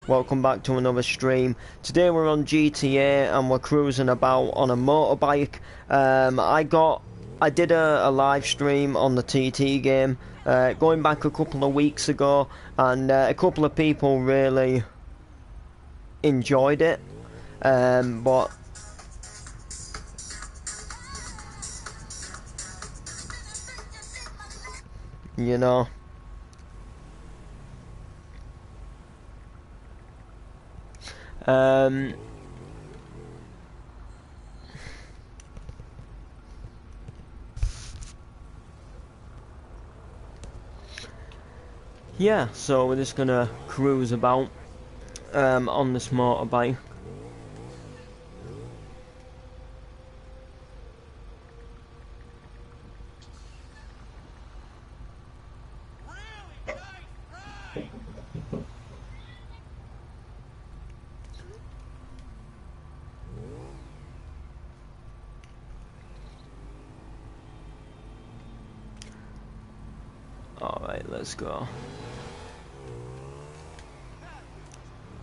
welcome back to another stream. Today we're on GTA and we're cruising about on a motorbike. I did a live stream on the TT game going back a couple of weeks ago, and a couple of people really enjoyed it, but you know, yeah, so we're just gonna cruise about on this motorbike. Alright, let's go.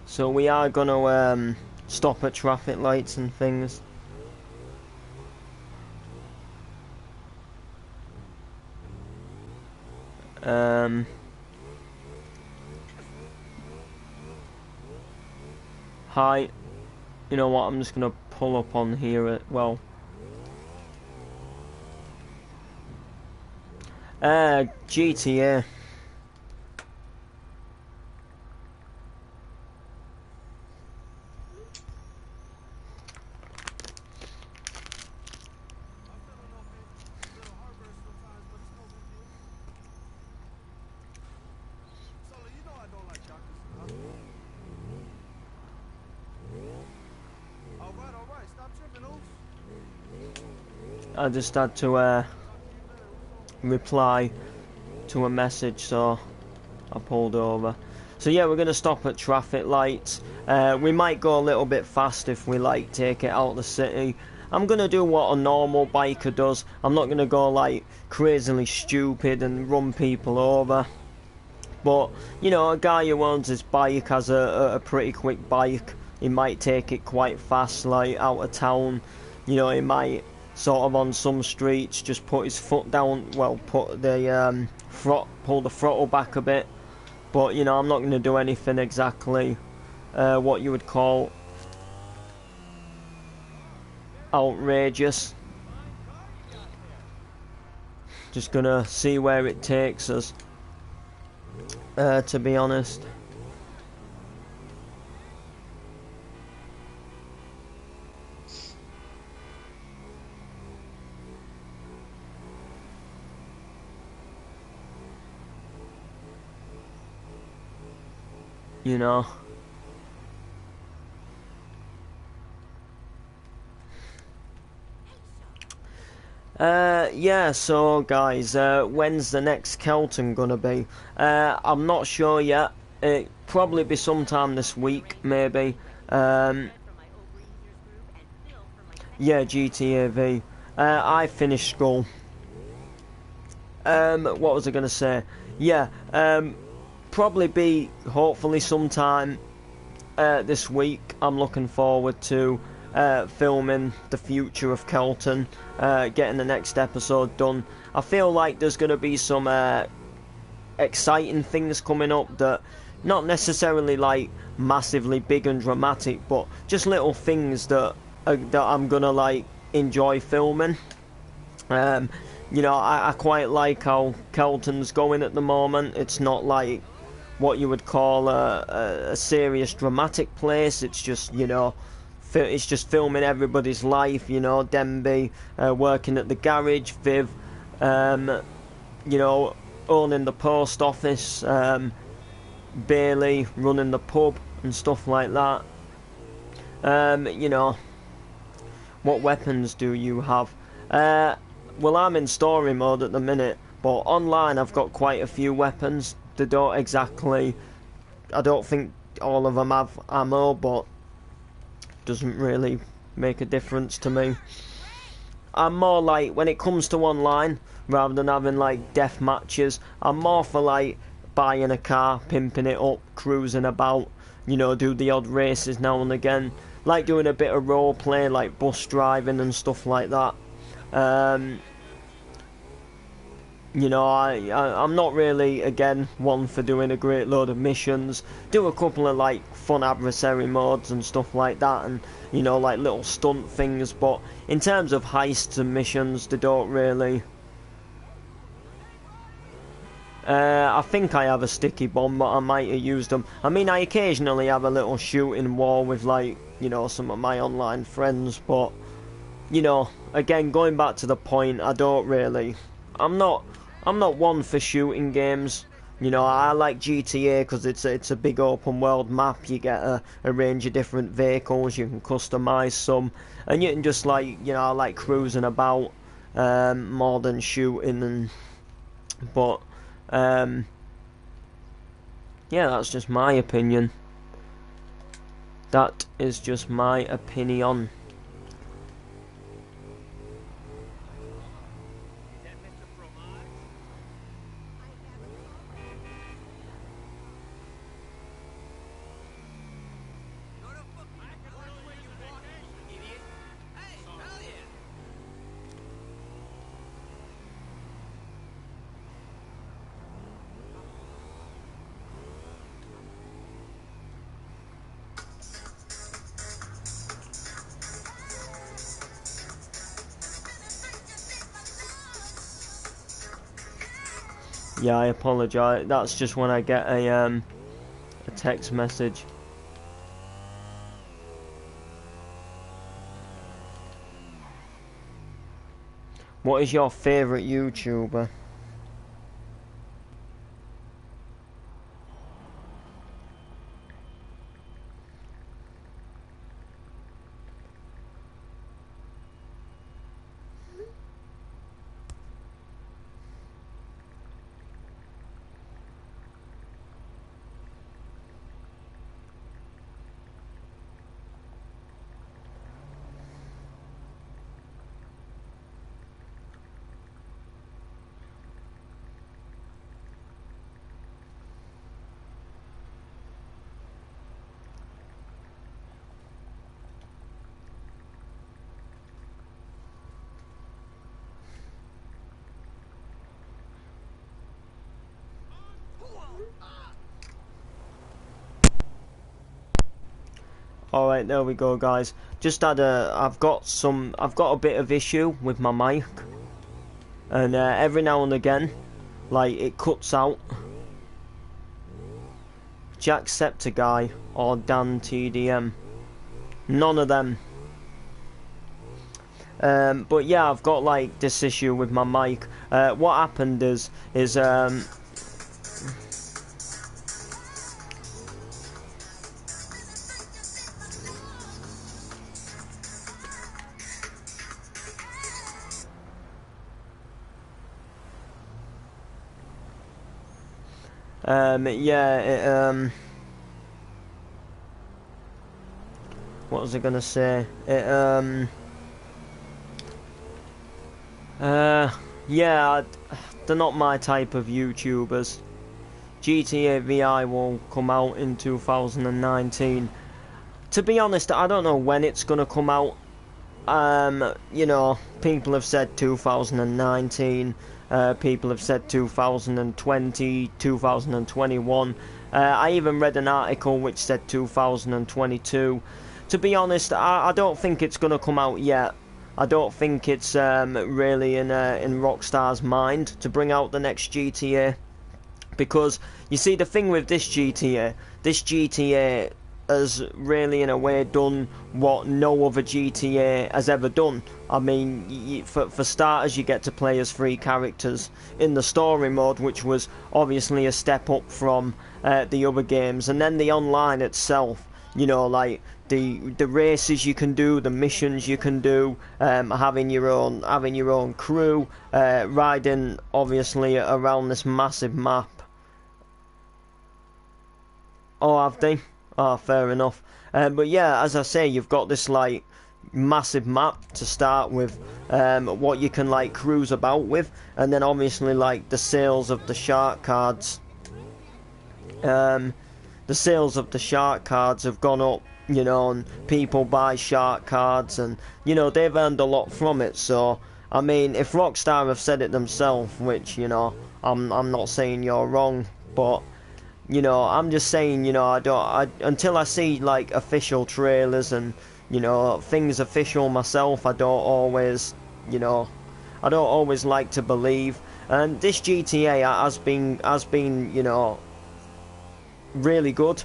So we are gonna stop at traffic lights and things. Hi. You know what, I'm just gonna pull up on here well. GTA. I just had to reply to a message, so I pulled over. So yeah, we're gonna stop at traffic lights. We might go a little bit fast if we like take it out of the city. I'm gonna do what a normal biker does. I'm not gonna go like crazily stupid and run people over. But you know, a guy who owns his bike has a pretty quick bike. He might take it quite fast, like out of town. You know, he might sort of on some streets just put his foot down, well, put the pull the throttle back a bit. But you know, I'm not going to do anything exactly what you would call outrageous. Just gonna see where it takes us, to be honest. You know, yeah, so guys, when's the next Kelton gonna be? I'm not sure yet. It probably be sometime this week, maybe. Yeah, GTA V. I finished school. What was I gonna say? Yeah, probably be hopefully sometime this week. I'm looking forward to filming the future of Kelton, getting the next episode done. I feel like there's going to be some exciting things coming up that not necessarily like massively big and dramatic, but just little things that I'm gonna like enjoy filming. You know, I quite like how Kelton's going at the moment. It's not like what you would call a serious dramatic place. It's just, you know, it's just filming everybody's life. You know, Denby working at the garage, Viv, you know, owning the post office, Bailey running the pub and stuff like that. You know, what weapons do you have? Well, I'm in story mode at the minute, but online I've got quite a few weapons. They don't exactly, I don't think all of them have ammo, but doesn't really make a difference to me. I'm more like, when it comes to online, rather than having like death matches, I'm more for like buying a car, pimping it up, cruising about, you know, do the odd races now and again. Like doing a bit of role play, like bus driving and stuff like that. You know, I'm not really, again, one for doing a great load of missions. Do a couple of, like, fun adversary modes and stuff like that, and, you know, like, little stunt things, but in terms of heists and missions, they don't really... I think I have a sticky bomb, but I might have used them. I mean, I occasionally have a little shooting war with, like, you know, some of my online friends, but, you know, again, going back to the point, I don't really... I'm not one for shooting games. You know, I like GTA because it's a big open world map. You get a range of different vehicles. You can customize some, and you can just, like, you know, I like cruising about more than shooting. And but yeah, that's just my opinion. That is just my opinion. Yeah, I apologise. That's just when I get a text message. What is your favourite YouTuber? Alright, there we go, guys. Just had I've got a bit of issue with my mic. And every now and again, like, it cuts out. Jacksepticeye or Dan TDM. None of them. But yeah, I've got, like, this issue with my mic. What happened is what was I gonna say? Yeah, they're not my type of YouTubers. GTA VI will come out in 2019. To be honest, I don't know when it's gonna come out. You know, people have said 2019. People have said 2020, 2021. I even read an article which said 2022. To be honest, I don't think it's going to come out yet. I don't think it's really in Rockstar's mind to bring out the next GTA. Because, you see, the thing with this GTA has really, in a way, done what no other GTA has ever done. I mean, for starters, you get to play as 3 characters in the story mode, which was obviously a step up from the other games. And then the online itself, you know, like the races you can do, the missions you can do, having your own crew, riding obviously around this massive map. Oh, have they? Oh, fair enough. But yeah, as I say, you've got this, like, massive map to start with, what you can, like, cruise about with, and then obviously, like, the sales of the shark cards. the sales of the shark cards have gone up, you know, and people buy shark cards, and you know they've earned a lot from it. So I mean, if Rockstar have said it themselves, which, you know, I'm not saying you're wrong, but you know, I'm just saying, you know, until I see like official trailers and, you know, things official myself, I don't always, you know, I don't always like to believe. And this GTA has been, you know, really good.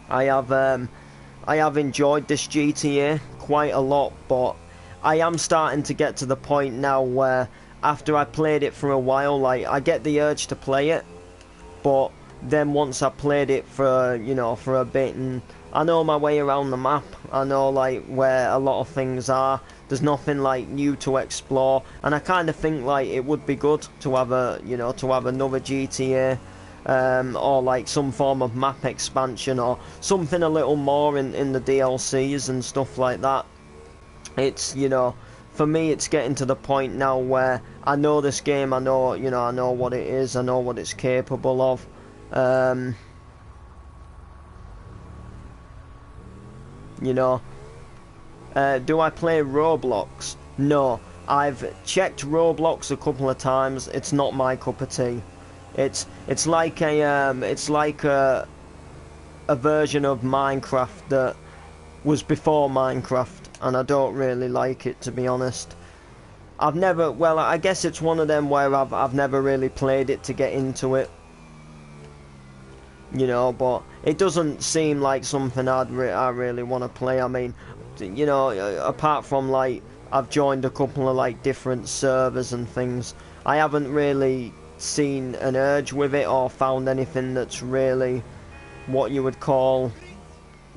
I have enjoyed this GTA quite a lot, but I am starting to get to the point now where after I played it for a while, like, I get the urge to play it, but then once I played it for, you know, for a bit, and I know my way around the map, I know like where a lot of things are, there's nothing like new to explore, and I kind of think like it would be good to have a, you know, to have another GTA, or like some form of map expansion or something a little more in the DLCs and stuff like that. It's, you know, for me it's getting to the point now where I know this game, I know, you know, I know what it is, I know what it's capable of. You know, do I play Roblox? No, I've checked Roblox a couple of times. It's not my cup of tea. It's like a version of Minecraft that was before Minecraft, and I don't really like it, to be honest. I've never, well, I guess it's one of them where I've never really played it to get into it. You know, but it doesn't seem like something I really want to play. I mean, you know, apart from like I've joined a couple of like different servers and things, I haven't really seen an urge with it or found anything that's really what you would call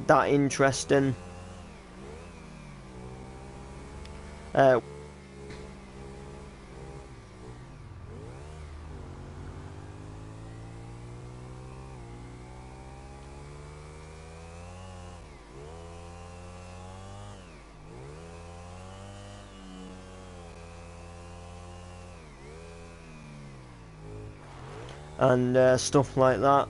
that interesting. And stuff like that.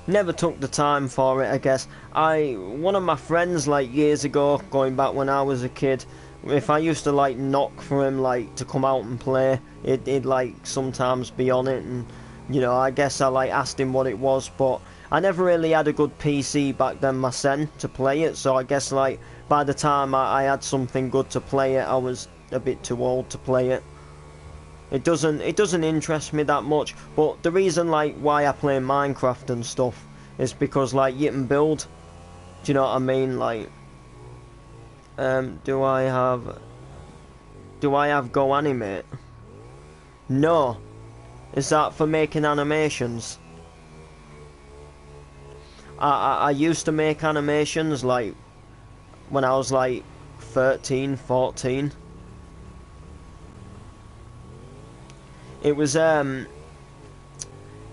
Never took the time for it, I guess. One of my friends, like years ago, going back when I was a kid, if I used to like knock for him like to come out and play, he'd like sometimes be on it, and you know, I guess I like asked him what it was, but I never really had a good PC back then myself to play it, so I guess like by the time I had something good to play it, I was a bit too old to play it. It doesn't interest me that much, but the reason like why I play Minecraft and stuff is because like you can build. Do you know what I mean? Like, do I have Go Animate? No. Is that for making animations? I used to make animations like when I was like 13, 14. It was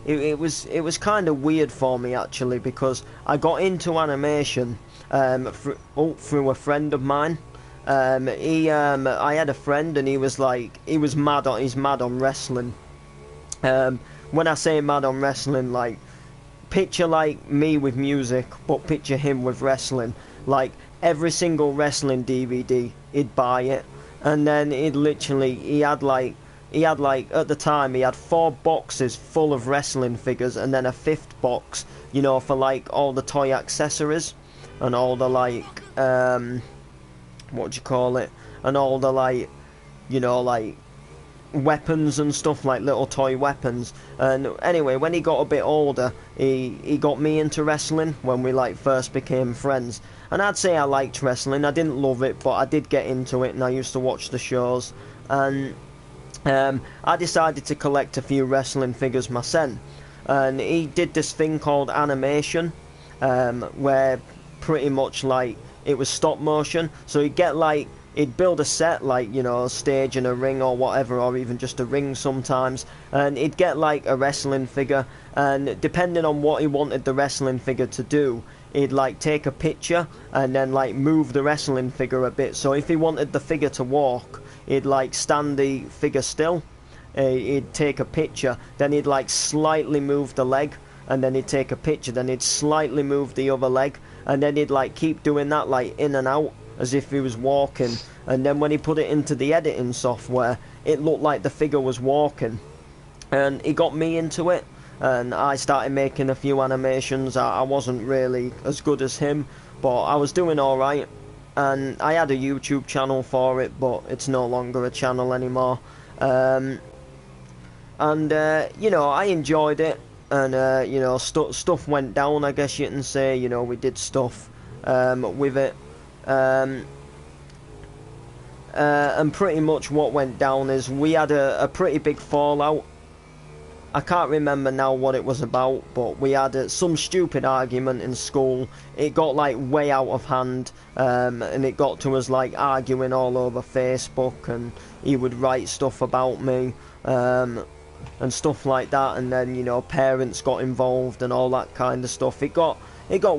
it was kind of weird for me actually, because I got into animation through a friend of mine. I had a friend, and he's mad on wrestling. When I say mad on wrestling, like, picture like me with music, but picture him with wrestling. Like, every single wrestling DVD, he'd buy it, and then he had like at the time he had 4 boxes full of wrestling figures, and then a 5th box, you know, for like all the toy accessories and all the like what do you call it, and all the like, you know, like weapons and stuff, like little toy weapons. And anyway, when he got a bit older, he got me into wrestling when we like first became friends, and I'd say I liked wrestling. I didn't love it, but I did get into it, and I used to watch the shows. And I decided to collect a few wrestling figures myself, and he did this thing called animation, where pretty much like it was stop motion. So he'd build a set, like, you know, a stage and a ring or whatever, or even just a ring sometimes, and he'd get like a wrestling figure, and depending on what he wanted the wrestling figure to do, he'd like take a picture and then like move the wrestling figure a bit. So if he wanted the figure to walk, he'd like stand the figure still, he'd take a picture, then he'd like slightly move the leg, and then he'd take a picture, then he'd slightly move the other leg, and then he'd like keep doing that like in and out as if he was walking. And then when he put it into the editing software, it looked like the figure was walking, and he got me into it, and I started making a few animations. I wasn't really as good as him, but I was doing alright, and I had a YouTube channel for it, but it's no longer a channel anymore. You know, I enjoyed it, and you know, stuff went down, I guess you can say. You know, we did stuff with it, and pretty much what went down is we had a pretty big fallout. I can't remember now what it was about, but we had some stupid argument in school. It got like way out of hand, and it got to us like arguing all over Facebook, and he would write stuff about me, and stuff like that, and then, you know, parents got involved and all that kind of stuff. It got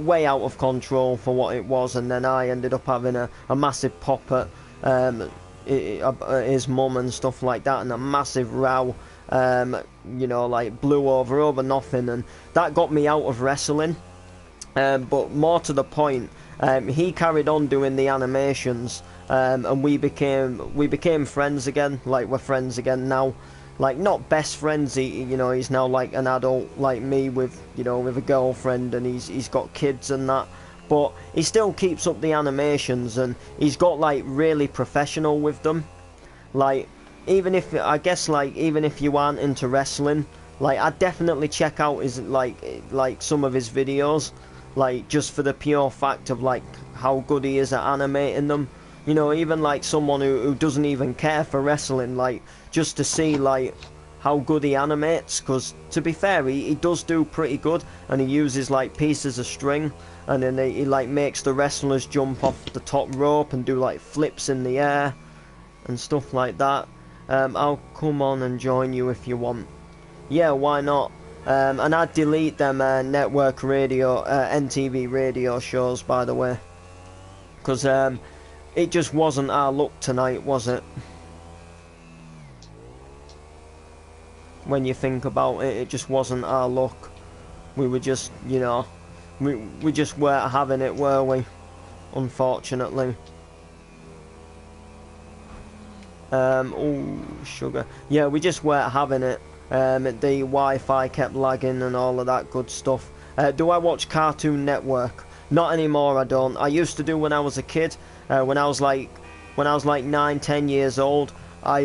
way out of control for what it was, and then I ended up having a massive pop at his mum and stuff like that, and a massive row. You know, like blew over nothing, and that got me out of wrestling. But more to the point, he carried on doing the animations, and we became friends again. Like, we're friends again now. Like, not best friends. You know, he's now like an adult like me with, you know, with a girlfriend, and he's got kids and that. But he still keeps up the animations, and he's got like really professional with them. Like, even if you aren't into wrestling, like, I'd definitely check out his like some of his videos, like, just for the pure fact of like how good he is at animating them. You know, even like someone who doesn't even care for wrestling, like, just to see like how good he animates, because to be fair, he does do pretty good, and he uses like pieces of string, and then he like makes the wrestlers jump off the top rope and do like flips in the air and stuff like that. I'll come on and join you if you want. Yeah, why not? And I'd delete them network radio, NTV radio shows, by the way, because it just wasn't our luck tonight, was it? When you think about it, it just wasn't our luck. We were just, you know, we just weren't having it, were we? Unfortunately. Oh, sugar. Yeah, we just weren't having it. The Wi-Fi kept lagging and all of that good stuff. Do I watch Cartoon Network? Not anymore, I don't. I used to do when I was a kid. When I was like 9-10 years old, I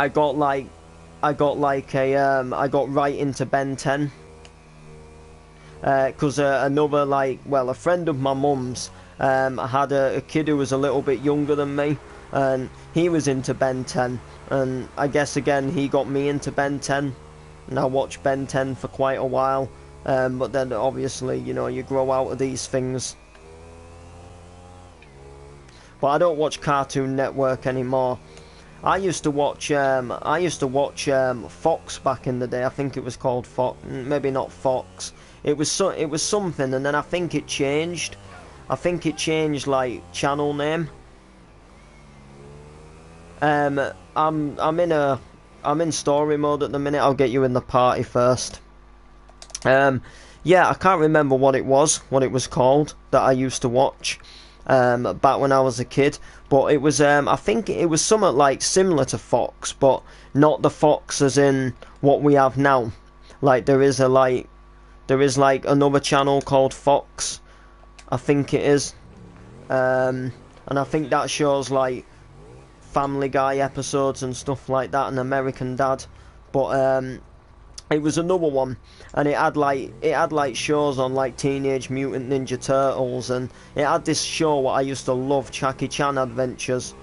got right into Ben 10. Because another, like, well, a friend of my mum's had a kid who was a little bit younger than me, and he was into Ben 10, and I guess again he got me into Ben 10, and I watched Ben 10 for quite a while, but then obviously, you know, you grow out of these things. But I don't watch Cartoon Network anymore. I used to watch Fox back in the day. I think it was called Fox, maybe not Fox. It was something, and then I think it changed. I think it changed like channel name. I'm in story mode at the minute. I'll get you in the party first. Yeah, I can't remember what it was called that I used to watch back when I was a kid, but it was I think it was somewhat like similar to Fox, but not the Fox as in what we have now. Like, there is like another channel called Fox, I think it is, and I think that shows like Family Guy episodes and stuff like that, and American Dad. But it was another one, and it had like shows on like Teenage Mutant Ninja Turtles, and it had this show what I used to love, Jackie Chan Adventures.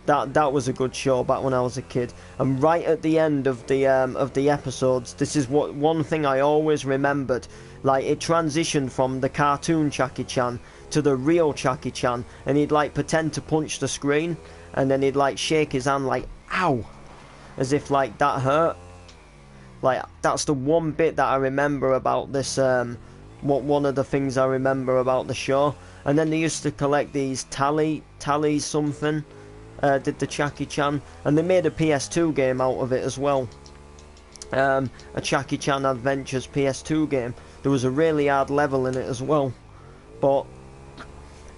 That was a good show back when I was a kid. And right at the end of the episodes, this is one thing I always remembered. Like, it transitioned from the cartoon Jackie Chan to the real Jackie Chan, and he'd like pretend to punch the screen, and then he'd like shake his hand like, ow, as if like that hurt. Like, that's the one bit that I remember about this one of the things I remember about the show. And then they used to collect these tally something. Did the Jackie Chan, and they made a PS2 game out of it as well. A Jackie Chan Adventures PS2 game. There was a really hard level in it as well. But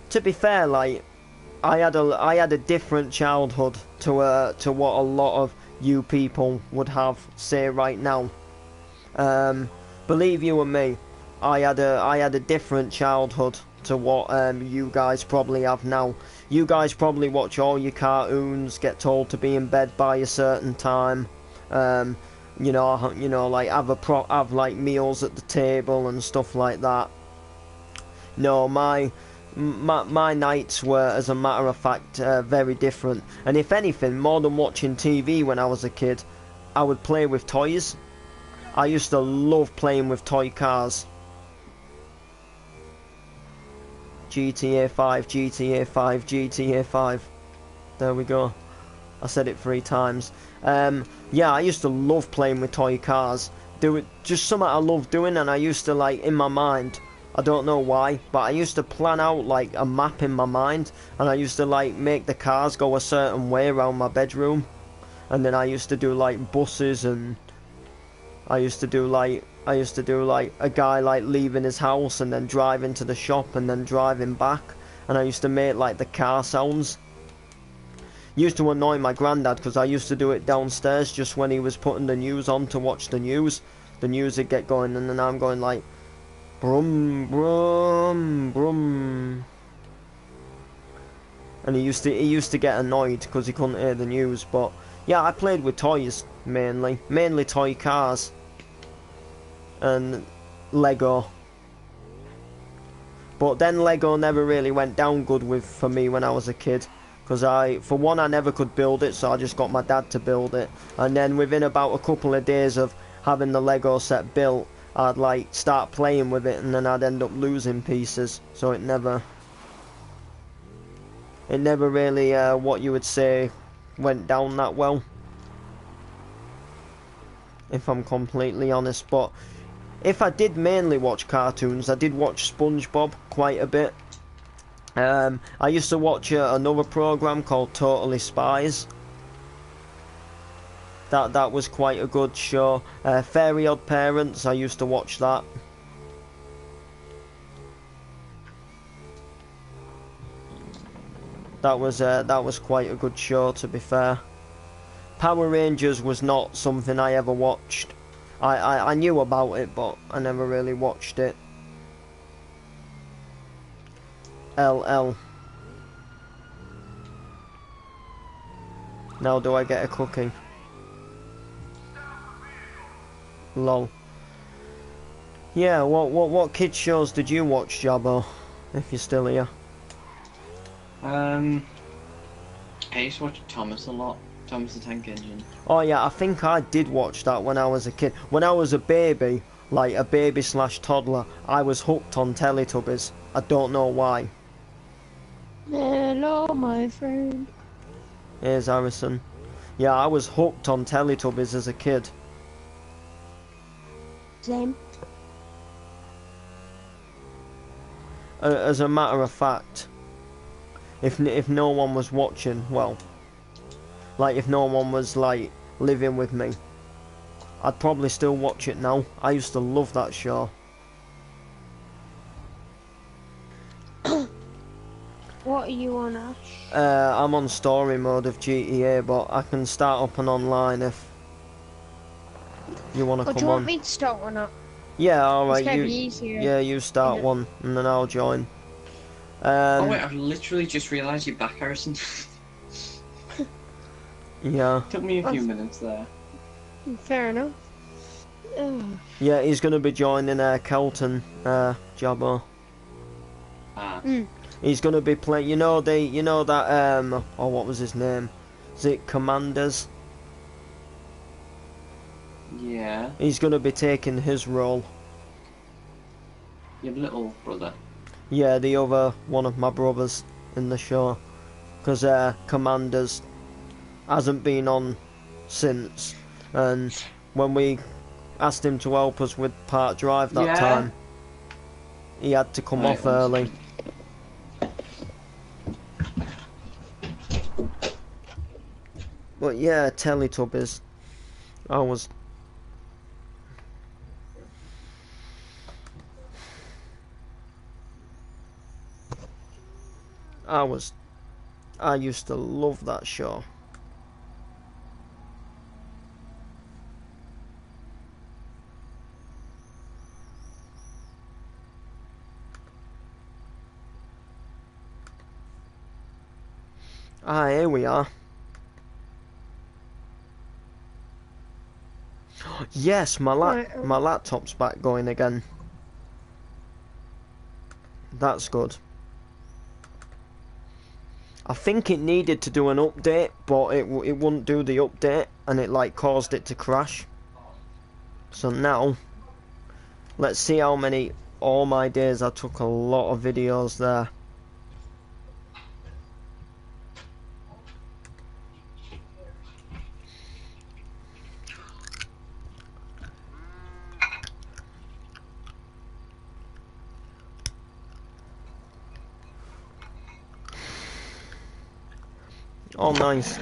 to be fair, like I had a different childhood to what a lot of you people would have, say, right now. Believe you and me, I had a different childhood to what you guys probably have now. You guys probably watch all your cartoons, get told to be in bed by a certain time, like have like meals at the table and stuff like that. No, my nights were, as a matter of fact, very different. And if anything, more than watching TV when I was a kid, I would play with toys. I used to love playing with toy cars. GTA 5, GTA 5, GTA 5. There we go. I said it 3 times. Yeah, I used to love playing with toy cars. Just something I loved doing, and I used to, like, in my mind, I don't know why, but I used to plan out, like, a map in my mind, and I used to, like, make the cars go a certain way around my bedroom. And then I used to do, like, buses, and I used to do like a guy like leaving his house and then driving to the shop and then driving back, and I used to make like the car sounds. Used to annoy my granddad because I used to do it downstairs just when he was putting the news on to watch the news. The news would get going, and then I'm going like brum brum brum, and he used to get annoyed because he couldn't hear the news. But yeah, I played with toys mainly toy cars and Lego. But then Lego never really went down good for me when I was a kid, because for one, I never could build it, so I just got my dad to build it. And then within about a couple of days of having the Lego set built, I'd like start playing with it, and then I'd end up losing pieces. So it never really what you would say went down that well, if I'm completely honest. But if I did mainly watch cartoons, I did watch SpongeBob quite a bit. I used to watch another program called Totally Spies. That was quite a good show. Fairy Odd Parents, I used to watch that. That was quite a good show, to be fair. Power Rangers was not something I ever watched. I knew about it, but I never really watched it. LL. Now do I get a cooking? Lol. Yeah, what kids shows did you watch, Jabbo? If you're still here. I used to watch Thomas a lot. Thomas the Tank Engine. Oh yeah, I think I did watch that when I was a kid. When I was a baby, like a baby / toddler, I was hooked on Teletubbies. I don't know why. Hello, my friend. Here's Harrison. Yeah, I was hooked on Teletubbies as a kid. Same. As a matter of fact, if no one was watching, well, like if no one was like living with me, I'd probably still watch it now. I used to love that show. What are you on, Ash? I'm on story mode of GTA, but I can start up an online if you want to come on. Do you want me to start one up? Yeah, alright. It's gonna be easier. Yeah, you start one, and then I'll join. Oh wait, I've literally just realised you're back, Harrison. Yeah. Took me a few minutes there. Fair enough. Yeah, he's gonna be joining Kelton, Jabbo. Ah. He's gonna be playing. You know that oh, what was his name? Is it Commanders? Yeah. He's gonna be taking his role. Your little brother. Yeah, the other one of my brothers in the show, because Commanders hasn't been on since, and when we asked him to help us with Park Drive that time, he had to come Right, off one early. second. But yeah, Teletubbies. I was. I was. I used to love that show. Ah, here we are. Yes, Right. my laptop's back going again. That's good. I think it needed to do an update, but it wouldn't do the update, and it like caused it to crash. So now, let's see how many. All my days, I took a lot of videos there. Oh, nice.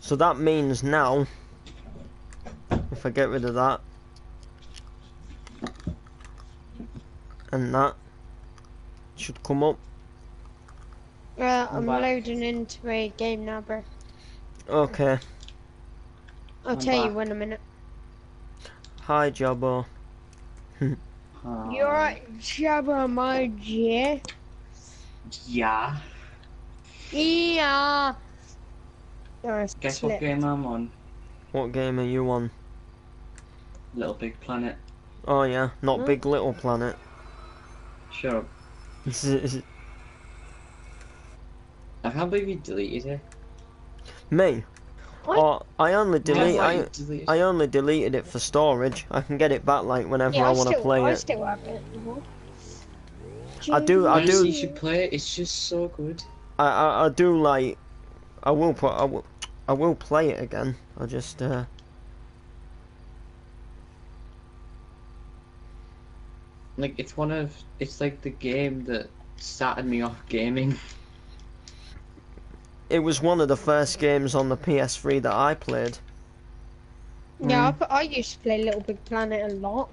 So that means now, if I get rid of that, and that, should come up. I'm back. loading into a game now, bro. Okay. I'll I'm tell you back. when a minute. Hi, Jabbo. You're right, Jabba, my G. Yeah. Yeah. Sorry, Guess what game I'm on? What game are you on? Little Big Planet. Oh yeah, not Huh? Big Little Planet. Shut up. I can't believe you deleted it. Me? What? Oh, I only delete. Why you deleted I only deleted it for storage. I can get it back like whenever Yeah, I want to play I it. still have it. I do. Honestly, you should play it. It's just so good. I do like. I will put. I will play it again. I just. Like, it's like the game that started me off gaming. It was one of the first games on the PS3 that I played. Yeah, I used to play Little Big Planet a lot.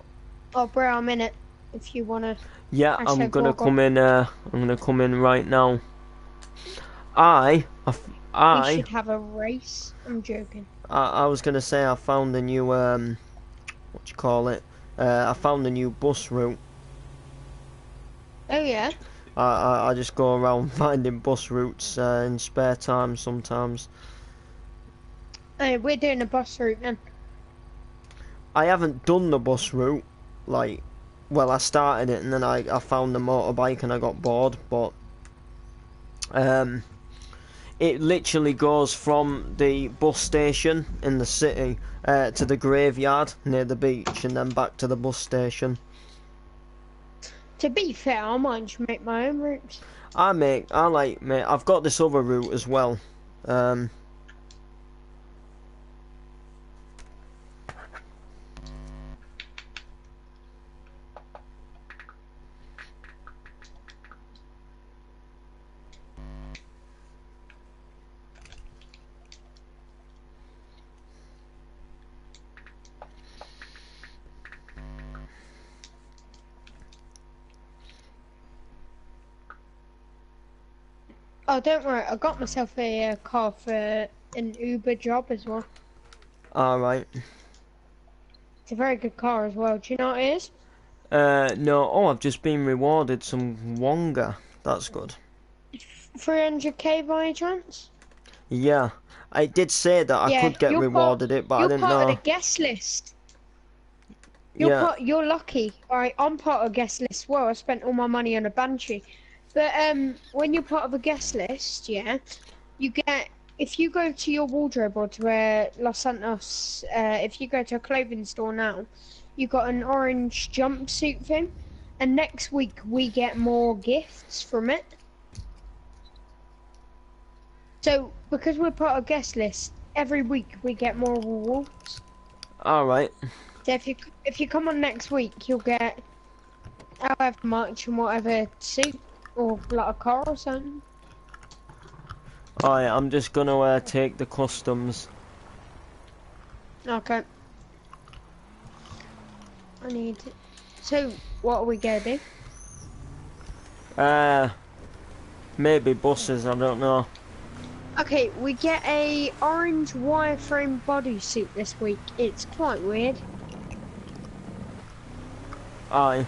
Oh, bro, I'm in it. If you wanna. Yeah, I'm Hashtag gonna Gorgon. come in. I'm gonna come in right now. We should have a race. I'm joking. I was gonna say I found a new what you call it? I found a new bus route. Oh yeah. I just go around finding bus routes in spare time sometimes. Hey, we're doing a bus route then. I haven't done the bus route, like, well, I started it and then I found the motorbike and I got bored, but it literally goes from the bus station in the city to the graveyard near the beach and then back to the bus station. To be fair, I might just make my own routes. I've got this other route as well. Oh, don't worry. I got myself a car for an Uber job as well. Alright. It's a very good car as well. Do you know what it is? No. Oh, I've just been rewarded some Wonga. That's good. 300k by any chance? Yeah. I did say that I could get rewarded it, but I didn't You're part know. of the guest list. Yeah. You're lucky. Alright, I'm part of a guest list. Well, I spent all my money on a Banshee. But when you're part of a guest list, yeah, you get, if you go to your wardrobe or to Los Santos, if you go to a clothing store now, you got an orange jumpsuit thing, and next week we get more gifts from it. So because we're part of guest list, every week we get more rewards. Alright. So if you come on next week, you'll get however much and whatever suit or like a car or something. Alright, I'm just gonna take the customs. Okay. I need. So, what are we gonna do? Maybe buses, I don't know. Okay, we get a orange wireframe bodysuit this week. It's quite weird. Aye.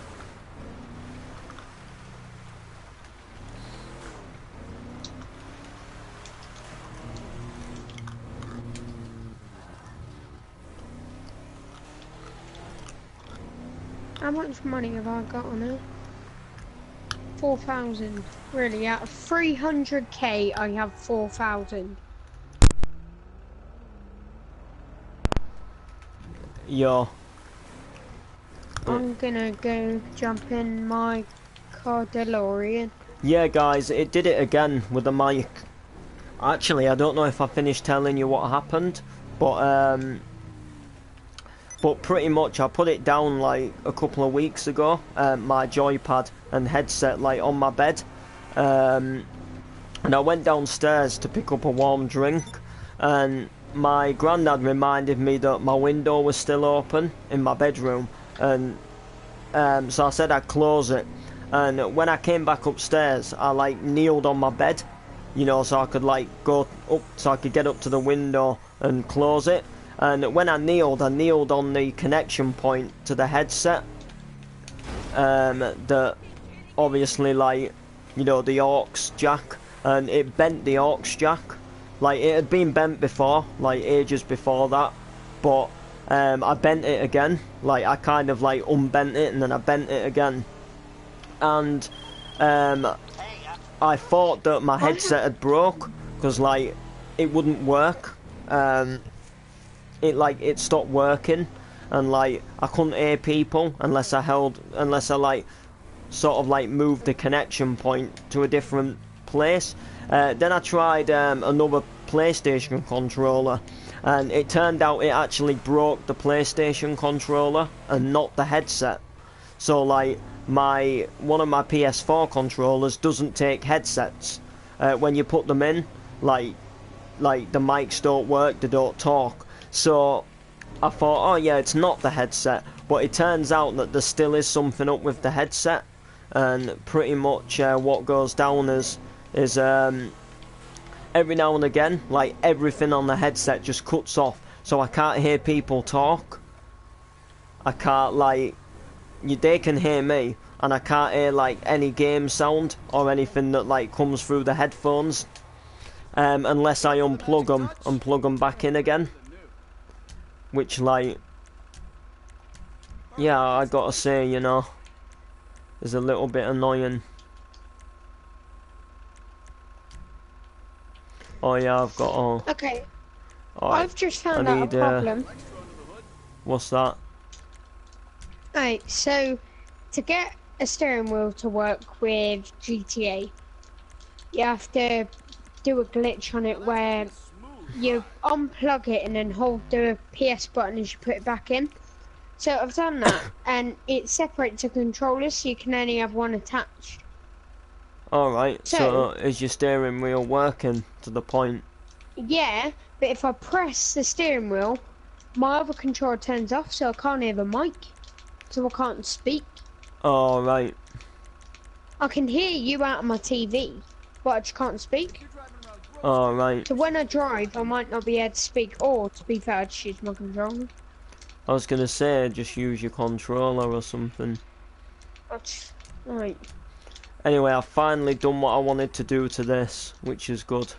How much money have I got on it? 4,000. Really, out of 300k, I have 4,000. Yo. I'm gonna go jump in my car DeLorean. Yeah, guys, it did it again with the mic. Actually, I don't know if I finished telling you what happened, but pretty much I put it down like a couple of weeks ago, my joypad and headset like on my bed, and I went downstairs to pick up a warm drink, and my granddad reminded me that my window was still open in my bedroom, and so I said I'd close it, and when I came back upstairs I like kneeled on my bed, you know, so I could like go up, so I could get up to the window and close it. And when I kneeled on the connection point to the headset. That obviously, like, you know, the aux jack, and it bent the aux jack. Like, it had been bent before, like ages before that, but I bent it again. Like, I kind of like unbent it and then I bent it again. And I thought that my headset had broke because like it wouldn't work. It stopped working, and like I couldn't hear people unless I like sort of like moved the connection point to a different place. Then I tried another PlayStation controller, and it turned out it actually broke the PlayStation controller and not the headset. So like one of my PS4 controllers doesn't take headsets. When you put them in, like the mics don't work, they don't talk. So I thought, oh yeah, it's not the headset, but it turns out that there still is something up with the headset, and pretty much what goes down is every now and again, like everything on the headset just cuts off, so I can't hear people talk. I can't they can hear me, and I can't hear like any game sound or anything that like comes through the headphones, unless I unplug them back in again. Which, like, yeah, I gotta say, you know, is a little bit annoying. Oh yeah, I've got all. Okay. Right. I've just found out a problem. What's that? Right, so to get a steering wheel to work with GTA, you have to do a glitch on it where you unplug it and then hold the PS button as you put it back in. So I've done that, and it separates the controllers, so you can only have one attached. Alright, so is your steering wheel working to the point? Yeah, but if I press the steering wheel, my other controller turns off, so I can't hear the mic. So I can't speak. Alright. I can hear you out of my TV, but I just can't speak. Alright. So when I drive, I might not be able to speak, or to be fair, I just use my controller. I was gonna say, just use your controller or something. Right. Anyway, I've finally done what I wanted to do to this, which is good.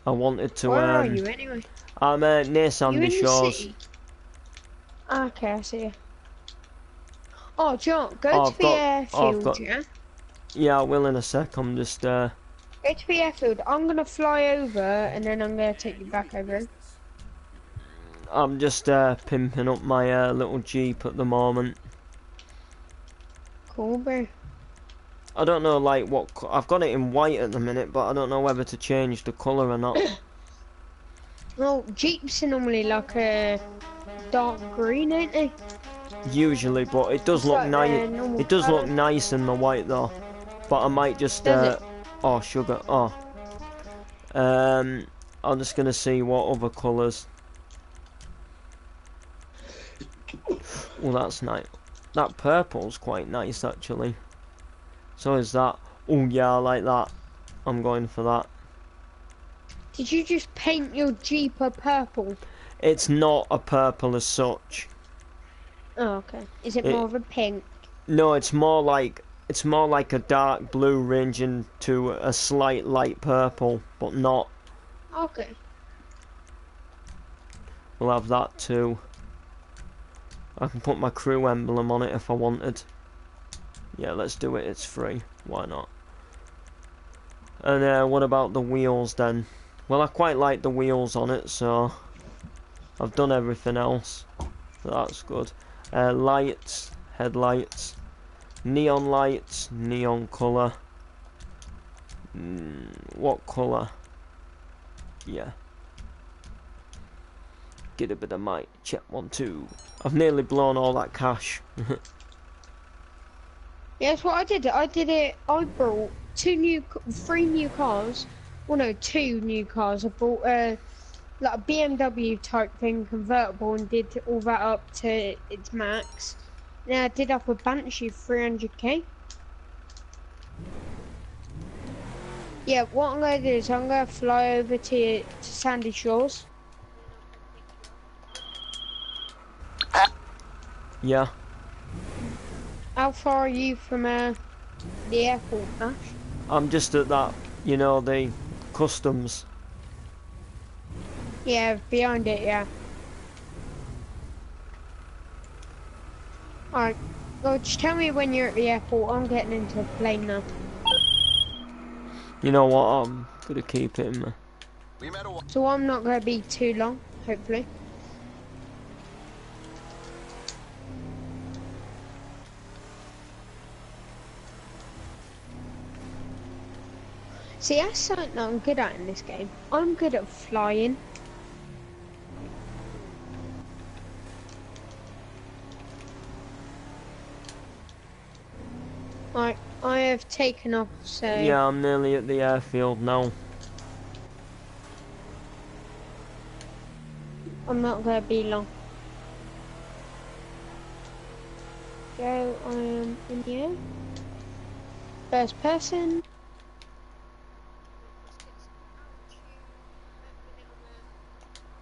I wanted to. Where are you anyway? I'm near Sandy Shores. Okay, I see you. Oh, John, go to the airfield, yeah? Yeah, I will in a sec. I'm just. Go to the airfield. I'm gonna fly over, and then I'm gonna take you back over. I'm just pimping up my little Jeep at the moment. Cool, bro. I don't know, like, what... I've got it in white at the minute, but I don't know whether to change the colour or not. Well, Jeeps are normally like a dark green, ain't they? usually, but it does It's look like nice. the normal It does look colour. nice in the white though. But I might just Does it? oh sugar. Oh. I'm just gonna see what other colours. Well, that's nice. That purple's quite nice actually. So is that. Oh yeah, I like that. I'm going for that. Did you just paint your Jeep a purple? It's not a purple as such. Oh, okay. Is it It- more of a pink? No, it's more like a dark blue ranging to a slight light purple, but not. Okay. We'll have that too. I can put my crew emblem on it if I wanted. Yeah, let's do it. It's free. Why not? And what about the wheels then? Well, I quite like the wheels on it, so I've done everything else. So that's good. Lights, headlights, neon lights, neon colour. What colour? Yeah. Get a bit of mic. Check 1, 2. I've nearly blown all that cash. Yeah, that's what I did. I bought 3 new cars. Well, no, 2 new cars. I bought like a BMW type thing, convertible, and did all that up to its max. Then I did up a Banshee 300k. Yeah, what I'm gonna do is I'm gonna fly over to Sandy Shores. Yeah. How far are you from the airport, Ash? I'm just at that, the customs. Yeah, behind it, yeah. Alright, well, just tell me when you're at the airport. I'm getting into a plane now. You know what? I'm gonna keep it in there. So I'm not gonna be too long, hopefully. See, that's something that I'm good at in this game. I'm good at flying. Right, I have taken off, so... Yeah, I'm nearly at the airfield now. I'm not gonna be long. Go, I am in the air. First person.